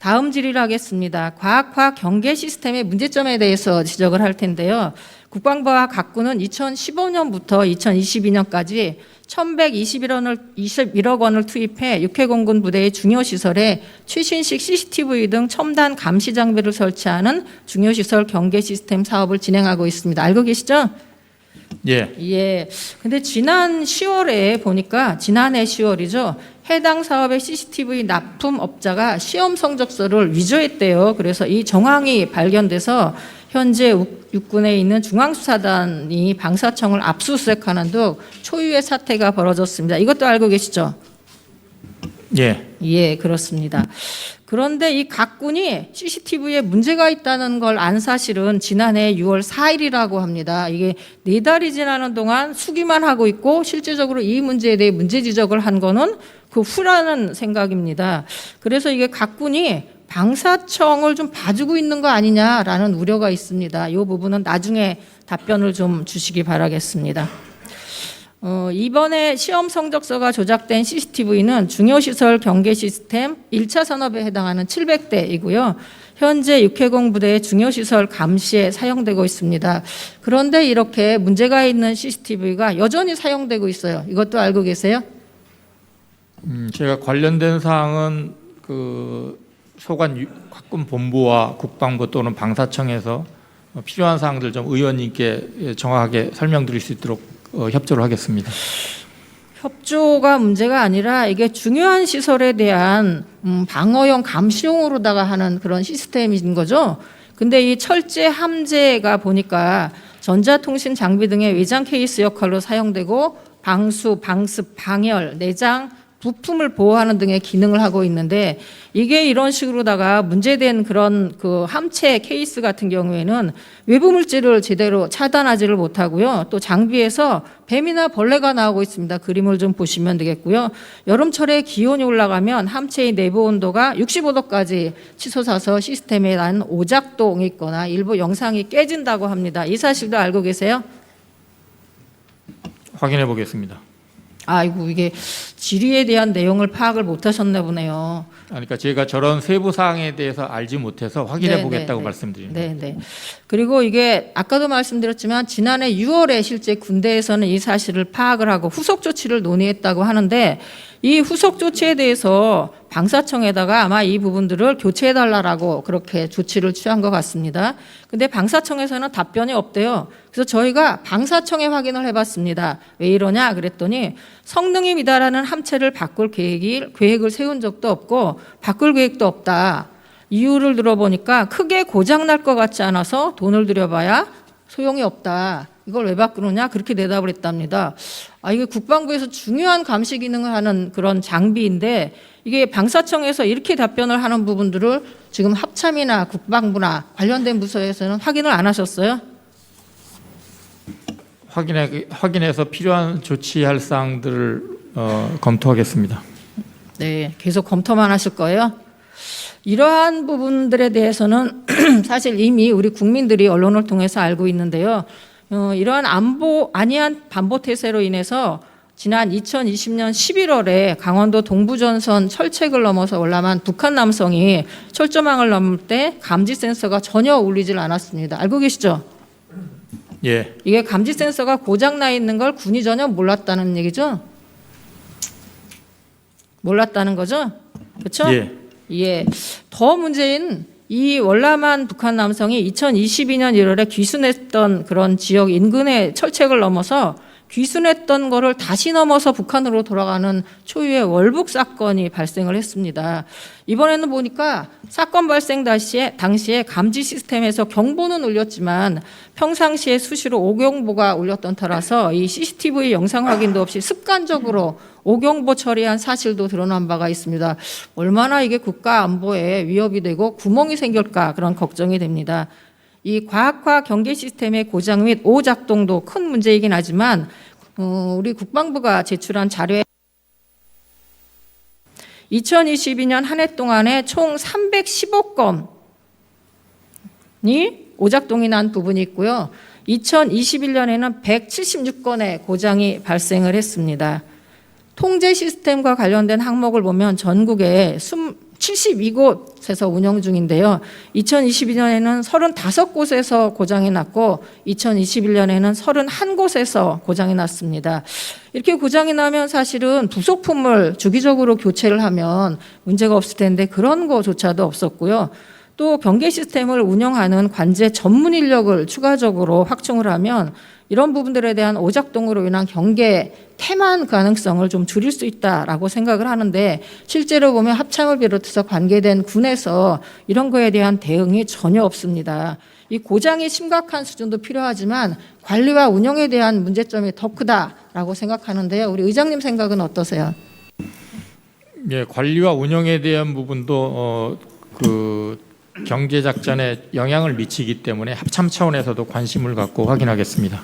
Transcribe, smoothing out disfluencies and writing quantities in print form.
다음 질의를 하겠습니다. 과학화 경계 시스템의 문제점에 대해서 지적을 할 텐데요. 국방부와 각군은 2015년부터 2022년까지 1,121억 원을 투입해 육해공군 부대의 중요 시설에 최신식 CCTV 등 첨단 감시 장비를 설치하는 중요시설 경계 시스템 사업을 진행하고 있습니다. 알고 계시죠? 예. 예. 근데 지난 10월에 보니까 지난해 10월이죠. 해당 사업의 CCTV 납품업자가 시험 성적서를 위조했대요. 그래서 이 정황이 발견돼서 현재 육군에 있는 중앙수사단이 방사청을 압수수색하는 등 초유의 사태가 벌어졌습니다. 이것도 알고 계시죠? 예. 예, 그렇습니다. 그런데 이 각군이 CCTV에 문제가 있다는 걸 안 사실은 지난해 6월 4일이라고 합니다. 이게 4달이 지나는 동안 수기만 하고 있고 실제적으로 이 문제에 대해 문제 지적을 한 거는 그 후라는 생각입니다. 그래서 이게 각군이 방사청을 좀 봐주고 있는 거 아니냐라는 우려가 있습니다. 이 부분은 나중에 답변을 좀 주시기 바라겠습니다. 이번에 시험 성적서가 조작된 CCTV는 중요시설 경계 시스템 1차 산업에 해당하는 700대이고요. 현재 육해공 부대의 중요시설 감시에 사용되고 있습니다. 그런데 이렇게 문제가 있는 CCTV가 여전히 사용되고 있어요. 이것도 알고 계세요? 제가 관련된 사항은 그 소관 각군 본부와 국방부 또는 방사청에서 필요한 사항들 좀 의원님께 정확하게 설명드릴 수 있도록 협조를 하겠습니다. 협조가 문제가 아니라 이게 중요한 시설에 대한 방어용 감시용으로다가 하는 그런 시스템인 거죠. 근데 이 철제 함재가 보니까 전자통신 장비 등의 외장 케이스 역할로 사용되고 방수, 방습, 방열, 내장, 부품을 보호하는 등의 기능을 하고 있는데 이게 이런 식으로다가 문제된 그런 그 함체 케이스 같은 경우에는 외부 물질을 제대로 차단하지를 못하고요. 또 장비에서 뱀이나 벌레가 나오고 있습니다. 그림을 좀 보시면 되겠고요. 여름철에 기온이 올라가면 함체의 내부 온도가 65도까지 치솟아서 시스템에 난 오작동이 있거나 일부 영상이 깨진다고 합니다. 이 사실도 알고 계세요? 확인해 보겠습니다. 아이고, 이게 질의에 대한 내용을 파악을 못 하셨나 보네요. 그러니까 제가 저런 세부 사항에 대해서 알지 못해서 확인해 보겠다고 말씀드립니다. 네. 그리고 이게 아까도 말씀드렸지만 지난해 6월에 실제 군대에서는 이 사실을 파악을 하고 후속 조치를 논의했다고 하는데 이 후속 조치에 대해서 방사청에다가 아마 이 부분들을 교체해달라고 그렇게 조치를 취한 것 같습니다. 근데 방사청에서는 답변이 없대요. 그래서 저희가 방사청에 확인을 해봤습니다. 왜 이러냐 그랬더니 성능이 미달하는 함체를 바꿀 계획을 세운 적도 없고 바꿀 계획도 없다. 이유를 들어보니까 크게 고장날 것 같지 않아서 돈을 들여봐야 소용이 없다. 이걸 왜 바꾸느냐? 그렇게 대답을 했답니다. 이게 국방부에서 중요한 감시 기능을 하는 그런 장비인데 이게 방사청에서 이렇게 답변을 하는 부분들을 지금 합참이나 국방부나 관련된 부서에서는 확인을 안 하셨어요? 확인해서 필요한 조치할 사항들을 검토하겠습니다. 네, 계속 검토만 하실 거예요? 이러한 부분들에 대해서는 사실 이미 우리 국민들이 언론을 통해서 알고 있는데요. 이러한 안이한 반보 태세로 인해서 지난 2020년 11월에 강원도 동부전선 철책을 넘어서 올라만 북한 남성이 철조망을 넘을 때 감지 센서가 전혀 울리질 않았습니다. 알고 계시죠? 예. 이게 감지 센서가 고장나 있는 걸 군이 전혀 몰랐다는 얘기죠? 몰랐다는 거죠? 그렇죠? 예. 더 문제인 이 월남한 북한 남성이 2022년 1월에 귀순했던 그런 지역 인근의 철책을 넘어서 귀순했던 거를 다시 넘어서 북한으로 돌아가는 초유의 월북 사건이 발생을 했습니다. 이번에는 보니까 사건 발생 당시에 감지 시스템에서 경보는 울렸지만 평상시에 수시로 오경보가 울렸던 터라서 이 CCTV 영상 확인도 없이 습관적으로 오경보 처리한 사실도 드러난 바가 있습니다. 얼마나 이게 국가 안보에 위협이 되고 구멍이 생길까 그런 걱정이 됩니다. 이 과학화 경계 시스템의 고장 및 오작동도 큰 문제이긴 하지만 우리 국방부가 제출한 자료에 2022년 한 해 동안에 총 315건이 오작동이 난 부분이 있고요. 2021년에는 176건의 고장이 발생을 했습니다. 통제 시스템과 관련된 항목을 보면 전국에 72곳에서 운영 중인데요. 2022년에는 35곳에서 고장이 났고 2021년에는 31곳에서 고장이 났습니다. 이렇게 고장이 나면 사실은 부속품을 주기적으로 교체를 하면 문제가 없을 텐데 그런 거조차도 없었고요. 또 경계 시스템을 운영하는 관제 전문 인력을 추가적으로 확충을 하면 이런 부분들에 대한 오작동으로 인한 경계 태만 가능성을 좀 줄일 수 있다라고 생각을 하는데 실제로 보면 합참을 비롯해서 관계된 군에서 이런 거에 대한 대응이 전혀 없습니다. 이 고장이 심각한 수준도 필요하지만 관리와 운영에 대한 문제점이 더 크다라고 생각하는데요. 우리 의장님 생각은 어떠세요? 예, 관리와 운영에 대한 부분도 경제 작전에 영향을 미치기 때문에 합참 차원에서도 관심을 갖고 확인하겠습니다.